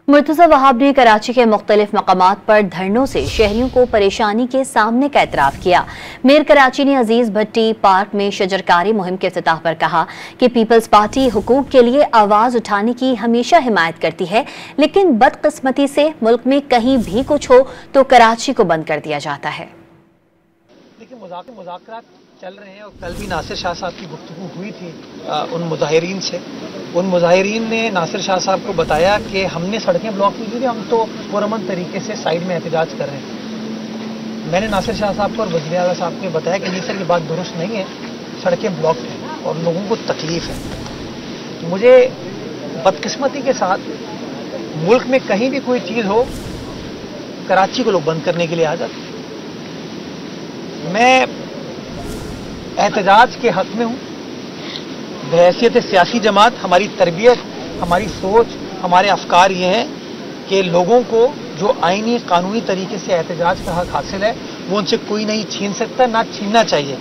मुर्तज़ा वहाब ने कराची के मुख्तलिफ मकामात पर धरनों से शहरियों को परेशानी के सामने का एतराफ़ किया। मेयर कराची ने अजीज भट्टी पार्क में शजरकारी मुहिम के इफ्तिताह पर कहा कि पीपल्स पार्टी हुकूक के लिए आवाज़ उठाने की हमेशा हिमायत करती है, लेकिन बदकिस्मती से मुल्क में कहीं भी कुछ हो तो कराची को बंद कर दिया जाता है। देखिए, मुज़ाकरात चल रहे हैं और कल भी नासिर शाह साहब की गुफ्तगू हुई थी उन मुजाहिरीन से। उन मुजाहिरीन ने नासिर शाह साहब को बताया कि हमने सड़कें ब्लॉक की थी, हम तो पुरअमन तरीके से साइड में एहतजाज कर रहे हैं। मैंने नासिर शाह साहब को और वज़ीर आला साहब को बताया कि नहीं सर, ये बात दुरुस्त नहीं है, सड़कें ब्लॉक हैं और लोगों को तकलीफ है। मुझे बदकिस्मती के साथ मुल्क में कहीं भी कोई चीज़ हो, कराची को लोग बंद करने के लिए आ जाते। मैं एहतजाज के हक में हूँ। बहैसियत सियासी जमात हमारी तरबियत, हमारी सोच, हमारे अफकार ये हैं कि लोगों को जो आईनी कानूनी तरीके से एहतजाज का हक हासिल है वो उनसे कोई नहीं छीन सकता, ना छीनना चाहिए।